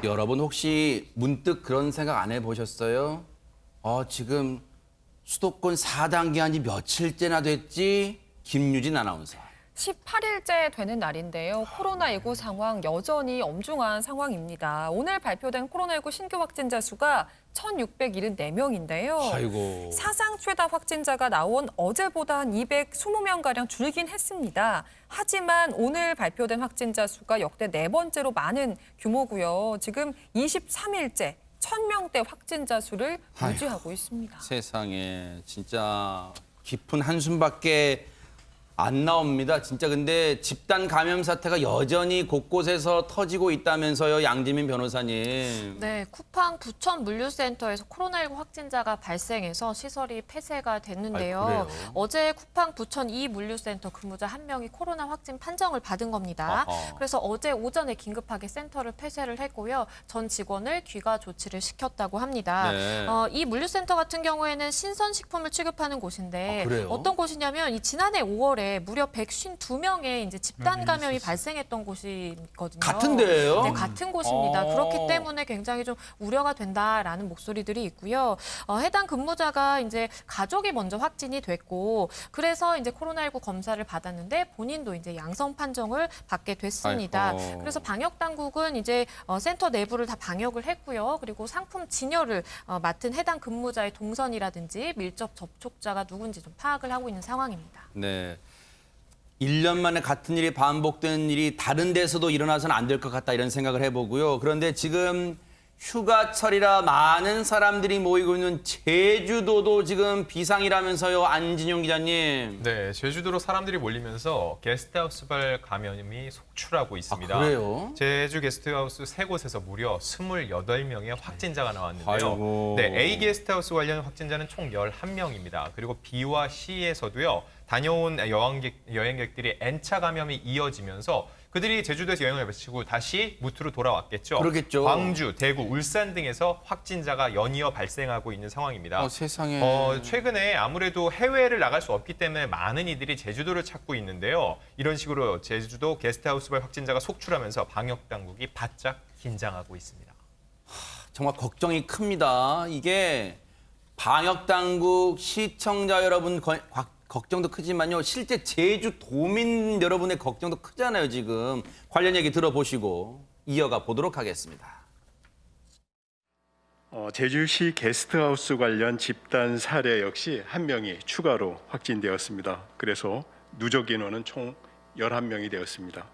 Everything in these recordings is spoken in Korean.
여러분 혹시 문득 그런 생각 안 해보셨어요? 지금 수도권 4단계 한지 며칠째나 됐지? 김유진 아나운서. 18일째 되는 날인데요. 코로나19 상황 여전히 엄중한 상황입니다. 오늘 발표된 코로나19 신규 확진자 수가 1,674명인데요. 아이고. 사상 최다 확진자가 나온 어제보다 한 220명가량 줄긴 했습니다. 하지만 오늘 발표된 확진자 수가 역대 네 번째로 많은 규모고요. 지금 23일째 1,000명대 확진자 수를 유지하고 있습니다. 세상에 진짜 깊은 한숨밖에 안 나옵니다. 진짜 근데 집단 감염 사태가 여전히 곳곳에서 터지고 있다면서요, 양지민 변호사님. 네, 쿠팡 부천 물류센터에서 코로나19 확진자가 발생해서 시설이 폐쇄가 됐는데요. 그래요? 어제 쿠팡 부천 2 물류센터 근무자 한 명이 코로나 확진 판정을 받은 겁니다. 아하. 그래서 어제 오전에 긴급하게 센터를 폐쇄를 했고요. 전 직원을 귀가 조치를 시켰다고 합니다. 네. 이 물류센터 같은 경우에는 신선식품을 취급하는 곳인데 그래요? 어떤 곳이냐면 이 지난해 5월에 무려 152명의 이제 집단 감염이 발생했던 곳이거든요. 같은 데예요? 네, 같은 곳입니다. 어. 그렇기 때문에 굉장히 좀 우려가 된다라는 목소리들이 있고요. 해당 근무자가 이제 가족이 먼저 확진이 됐고 그래서 이제 코로나19 검사를 받았는데 본인도 이제 양성 판정을 받게 됐습니다. 아이고. 그래서 방역 당국은 이제 센터 내부를 다 방역을 했고요. 그리고 상품 진열을 맡은 해당 근무자의 동선이라든지 밀접 접촉자가 누군지 좀 파악을 하고 있는 상황입니다. 네. 1년 만에 같은 일이 반복되는 일이 다른 데서도 일어나서는 안 될 것 같다 이런 생각을 해보고요. 그런데 지금 휴가철이라 많은 사람들이 모이고 있는 제주도도 지금 비상이라면서요. 안진용 기자님. 네, 제주도로 사람들이 몰리면서 게스트하우스발 감염이 속출하고 있습니다. 그래요? 제주 게스트하우스 세 곳에서 무려 28명의 확진자가 나왔는데요. 아이고. 네, A 게스트하우스 관련 확진자는 총 11명입니다. 그리고 B와 C에서도요. 다녀온 여행객들이 N차 감염이 이어지면서 그들이 제주도에서 여행을 마치고 다시 무트로 돌아왔겠죠. 그러겠죠. 광주, 대구, 울산 등에서 확진자가 연이어 발생하고 있는 상황입니다. 세상에. 최근에 아무래도 해외를 나갈 수 없기 때문에 많은 이들이 제주도를 찾고 있는데요. 이런 식으로 제주도 게스트하우스발 확진자가 속출하면서 방역 당국이 바짝 긴장하고 있습니다. 정말 걱정이 큽니다. 이게 방역 당국, 시청자 여러분 걱정도 크지만요. 실제 제주 도민 여러분의 걱정도 크잖아요, 지금. 관련 얘기 들어보시고 이어가 보도록 하겠습니다. 제주시 게스트하우스 관련 집단 사례 역시 한 명이 추가로 확진되었습니다. 그래서 누적 인원은 총 11명이 되었습니다.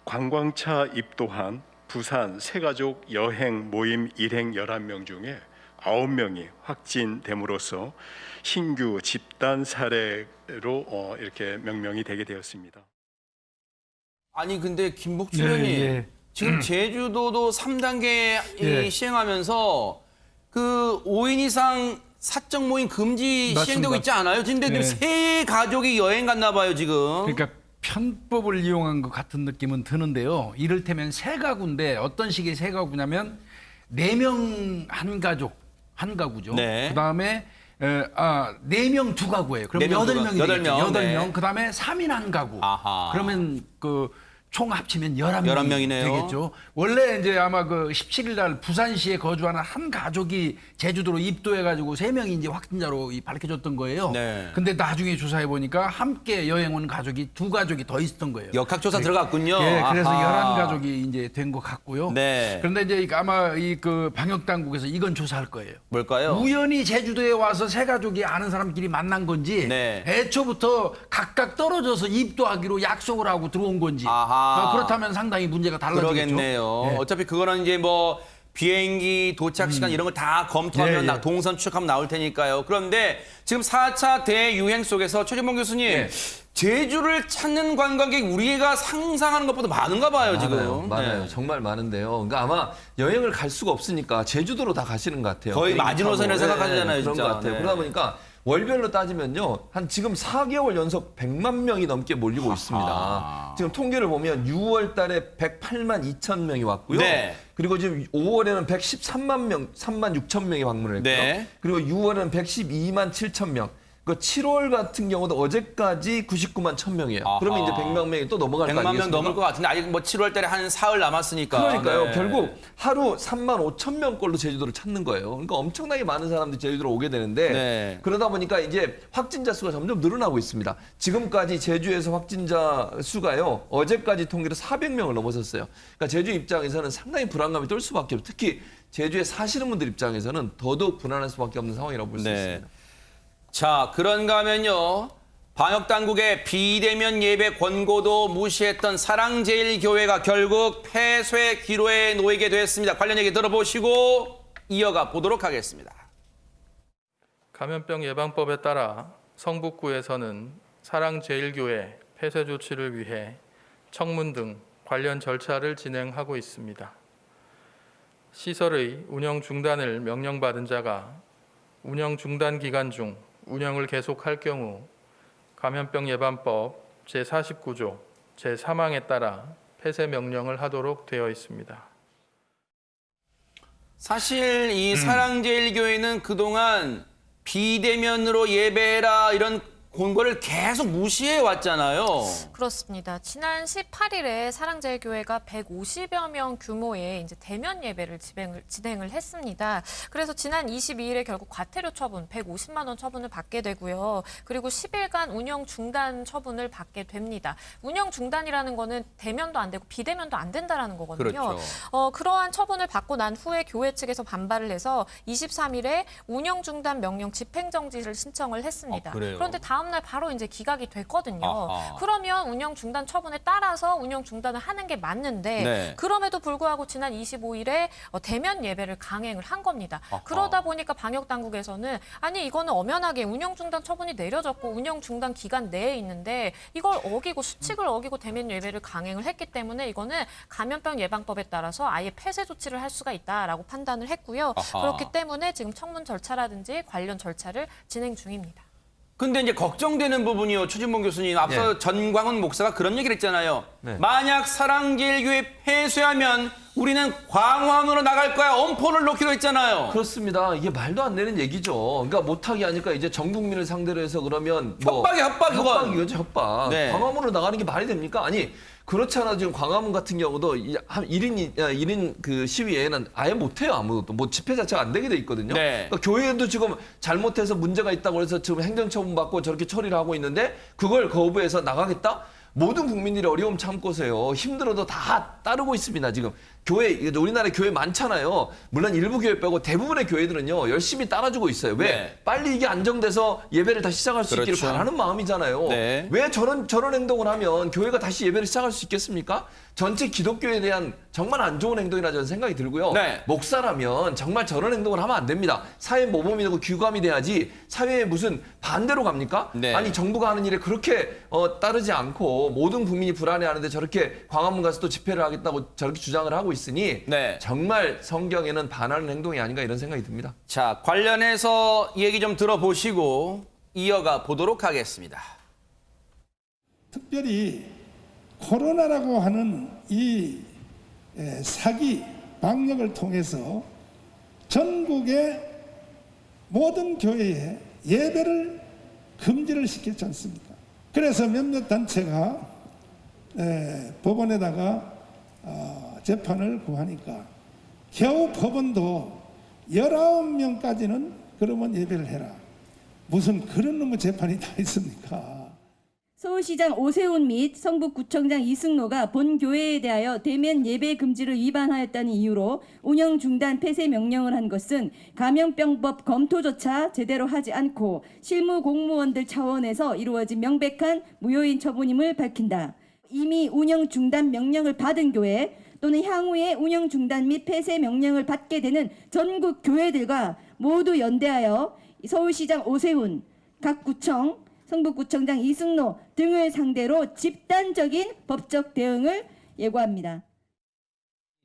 관광차 입도한 부산 새가족 여행 모임 일행 11명 중에 9명이 확진됨으로써 신규 집단 사례로 이렇게 명명이 되게 되었습니다. 아니 근데 김복주 의원님 예. 지금 제주도도 3단계 예. 시행하면서 그 5인 이상 사적 모임 금지 맞습니다. 시행되고 있지 않아요? 지금 네. 세 가족이 여행 갔나 봐요, 지금. 그러니까 편법을 이용한 것 같은 느낌은 드는데요. 이를테면 세 가구인데 어떤 식의 세 가구냐면 4명 한 가구죠. 네. 그다음에 4명 두 가구예요. 그럼 네 명 두 8명이 가구. 되겠죠. 8명, 8명. 네. 그다음에 3인 한 가구. 아하. 그러면 총 합치면 11명이 11명이네요. 되겠죠. 원래 이제 아마 17일 날 부산시에 거주하는 한 가족이 제주도로 입도해가지고 3명이 이제 확진자로 밝혀졌던 거예요. 네. 근데 나중에 조사해 보니까 함께 여행 온 가족이 두 가족이 더 있었던 거예요. 역학조사 들어갔군요. 예, 그래서 아하. 11가족이 이제 된 것 같고요. 네. 그런데 이제 아마 그 방역 당국에서 이건 조사할 거예요. 뭘까요? 우연히 제주도에 와서 세 가족이 아는 사람끼리 만난 건지 네. 애초부터 각각 떨어져서 입도하기로 약속을 하고 들어온 건지 아하. 그렇다면 상당히 문제가 달라지겠죠. 그러겠네요. 예. 어차피 그거는 이제 뭐 비행기 도착 시간 이런 걸 다 검토하면 예, 예. 동선 추적하면 나올 테니까요. 그런데 지금 4차 대유행 속에서 최진봉 교수님 예. 제주를 찾는 관광객 우리가 상상하는 것보다 많은가 봐요, 지금. 많아요. 네. 정말 많은데요. 그러니까 아마 여행을 갈 수가 없으니까 제주도로 다 가시는 것 같아요. 거의 비행기 마지노선이라 타고. 생각하잖아요, 그런 진짜. 것 같아요. 네. 그러다 보니까 월별로 따지면요. 한 지금 4개월 연속 100만 명이 넘게 몰리고 있습니다. 지금 통계를 보면 6월 달에 108만 2천 명이 왔고요. 네. 그리고 지금 5월에는 113만 명, 3만 6천 명이 방문을 했고요. 네. 그리고 6월에는 112만 7천 명. 그러니까 7월 같은 경우도 어제까지 99만 1,000명이에요. 아하. 그러면 이제 100만 명이 또 넘어갈 거 100만 명 아니겠습니까? 넘을 것 같은데 아직 뭐 7월 달에 한 사흘 남았으니까. 그러니까요. 네. 결국 하루 3만 5천 명꼴로 제주도를 찾는 거예요. 그러니까 엄청나게 많은 사람들이 제주도로 오게 되는데 네. 그러다 보니까 이제 확진자 수가 점점 늘어나고 있습니다. 지금까지 제주에서 확진자 수가요. 어제까지 통계로 400명을 넘어섰어요. 그러니까 제주 입장에서는 상당히 불안감이 떨 수밖에 없어요. 특히 제주에 사시는 분들 입장에서는 더더욱 불안할 수밖에 없는 상황이라고 볼 수 네. 있습니다. 자, 그런가 하면요. 방역당국의 비대면 예배 권고도 무시했던 사랑제일교회가 결국 폐쇄 기로에 놓이게 됐습니다. 관련 얘기 들어보시고 이어가 보도록 하겠습니다. 감염병 예방법에 따라 성북구에서는 사랑제일교회 폐쇄 조치를 위해 청문 등 관련 절차를 진행하고 있습니다. 시설의 운영 중단을 명령받은 자가 운영 중단 기간 중 운영을 계속할 경우 감염병 예방법 제49조 제3항에 따라 폐쇄 명령을 하도록 되어 있습니다. 사실 이 사랑제일교회는 그동안 비대면으로 예배해라 이런 권고를 계속 무시해 왔잖아요. 그렇습니다. 지난 18일에 사랑제일교회가 150여 명 규모의 이제 대면 예배를 진행을 했습니다. 그래서 지난 22일에 결국 과태료 처분 150만 원 처분을 받게 되고요. 그리고 10일간 운영 중단 처분을 받게 됩니다. 운영 중단이라는 거는 대면도 안 되고 비대면도 안 된다라는 거거든요. 그렇죠. 그러한 처분을 받고 난 후에 교회 측에서 반발을 해서 23일에 운영 중단 명령 집행정지를 신청을 했습니다. 그래요? 그런데 다음날 바로 이제 기각이 됐거든요. 아하. 그러면 운영 중단 처분에 따라서 운영 중단을 하는 게 맞는데 네. 그럼에도 불구하고 지난 25일에 대면 예배를 강행을 한 겁니다. 아하. 그러다 보니까 방역 당국에서는 아니 이거는 엄연하게 운영 중단 처분이 내려졌고 운영 중단 기간 내에 있는데 이걸 어기고 수칙을 어기고 대면 예배를 강행을 했기 때문에 이거는 감염병 예방법에 따라서 아예 폐쇄 조치를 할 수가 있다라고 판단을 했고요. 아하. 그렇기 때문에 지금 청문 절차라든지 관련 절차를 진행 중입니다. 근데 이제 걱정되는 부분이요. 최진봉 교수님, 앞서 전광훈 목사가 그런 얘기를 했잖아요. 네. 만약 사랑제일교회 폐쇄하면 우리는 광화문으로 나갈 거야. 엄포를 놓기로 했잖아요. 그렇습니다. 이게 말도 안 되는 얘기죠. 그러니까 못하게 하니까 이제 전 국민을 상대로 해서 그러면 협박이야, 협박, 이건. 협박이죠, 협박. 네. 광화문으로 나가는 게 말이 됩니까? 아니 그렇지 않아도 지금 광화문 같은 경우도 한 1인 그 시위에는 아예 못해요, 아무것도. 뭐 집회 자체가 안 되게 돼 있거든요. 네. 그러니까 교회도 지금 잘못해서 문제가 있다고 해서 지금 행정처분 받고 저렇게 처리를 하고 있는데 그걸 거부해서 나가겠다? 모든 국민들이 어려움 참고서요. 힘들어도 다 따르고 있습니다, 지금. 교회, 우리나라에 교회 많잖아요. 물론 일부 교회 빼고 대부분의 교회들은요, 열심히 따라주고 있어요. 왜? 네. 빨리 이게 안정돼서 예배를 다시 시작할 수 있기를 그렇죠. 바라는 마음이잖아요. 네. 왜 저런 행동을 하면 교회가 다시 예배를 시작할 수 있겠습니까? 전체 기독교에 대한 정말 안 좋은 행동이라 저는 생각이 들고요. 네. 목사라면 정말 저런 행동을 하면 안 됩니다. 사회 모범이 되고 규감이 돼야지 사회에 무슨 반대로 갑니까? 네. 아니 정부가 하는 일에 그렇게 따르지 않고 모든 국민이 불안해하는데 저렇게 광화문 가서 또 집회를 하겠다고 저렇게 주장을 하고 있으니 네. 정말 성경에는 반하는 행동이 아닌가 이런 생각이 듭니다. 자, 관련해서 얘기 좀 들어보시고 이어가 보도록 하겠습니다. 특별히 코로나라고 하는 이 사기 방역을 통해서 전국의 모든 교회에 예배를 금지를 시켰지 않습니까? 그래서 몇몇 단체가 법원에다가 재판을 구하니까 겨우 법원도 19명까지는 그러면 예배를 해라. 무슨 그런 놈의 재판이 다 있습니까? 서울시장 오세훈 및 성북구청장 이승로가 본 교회에 대하여 대면 예배 금지를 위반하였다는 이유로 운영 중단 폐쇄 명령을 한 것은 감염병법 검토조차 제대로 하지 않고 실무 공무원들 차원에서 이루어진 명백한 무효인 처분임을 밝힌다. 이미 운영 중단 명령을 받은 교회 또는 향후에 운영 중단 및 폐쇄 명령을 받게 되는 전국 교회들과 모두 연대하여 서울시장 오세훈, 각 구청, 성북구청장 이승로 등을 상대로 집단적인 법적 대응을 예고합니다.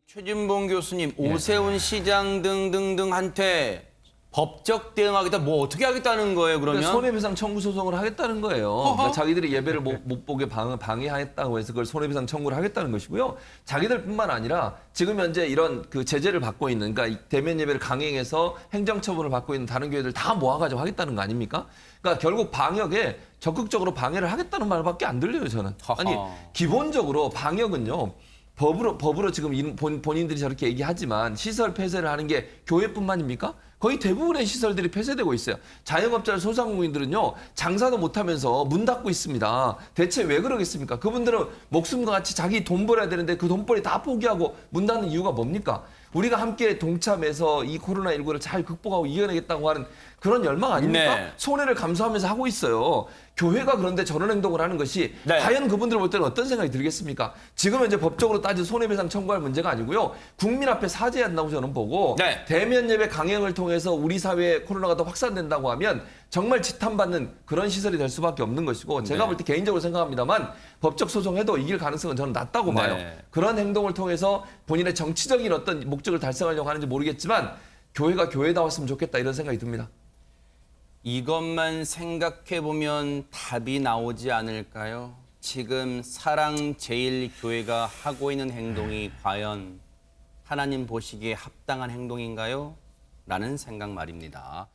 최진봉 교수님, 오세훈 시장 등등등한테 법적 대응하겠다. 뭐 어떻게 하겠다는 거예요, 그러면? 그러니까 손해배상 청구 소송을 하겠다는 거예요. 그러니까 자기들이 예배를 못 보게 방해했다고 해서 그걸 손해배상 청구를 하겠다는 것이고요. 자기들뿐만 아니라 지금 현재 이런 그 제재를 받고 있는, 그러니까 대면 예배를 강행해서 행정처분을 받고 있는 다른 교회들 다 모아가지고 하겠다는 거 아닙니까? 그러니까 결국 방역에 적극적으로 방해를 하겠다는 말밖에 안 들려요, 저는. 아니, 기본적으로 방역은요. 법으로 지금 본인들이 저렇게 얘기하지만 시설 폐쇄를 하는 게 교회뿐만입니까? 거의 대부분의 시설들이 폐쇄되고 있어요. 자영업자 소상공인들은요, 장사도 못하면서 문 닫고 있습니다. 대체 왜 그러겠습니까? 그분들은 목숨과 같이 자기 돈 벌어야 되는데 그 돈벌이 다 포기하고 문 닫는 이유가 뭡니까? 우리가 함께 동참해서 이 코로나19를 잘 극복하고 이겨내겠다고 하는 그런 열망 아닙니까? 네. 손해를 감수하면서 하고 있어요. 교회가 그런데 저런 행동을 하는 것이 네. 과연 그분들 볼 때는 어떤 생각이 들겠습니까? 지금은 이제 법적으로 따져 손해배상 청구할 문제가 아니고요. 국민 앞에 사죄해야 한다고 저는 보고 네. 대면 예배 강행을 통해서 우리 사회에 코로나가 더 확산된다고 하면 정말 지탄받는 그런 시설이 될 수밖에 없는 것이고 제가 네. 볼 때 개인적으로 생각합니다만 법적 소송해도 이길 가능성은 저는 낮다고 네. 봐요. 그런 행동을 통해서 본인의 정치적인 어떤 목적을 달성하려고 하는지 모르겠지만 교회가 교회다웠으면 좋겠다 이런 생각이 듭니다. 이것만 생각해보면 답이 나오지 않을까요? 지금 사랑제일교회가 하고 있는 행동이 과연 하나님 보시기에 합당한 행동인가요? 라는 생각 말입니다.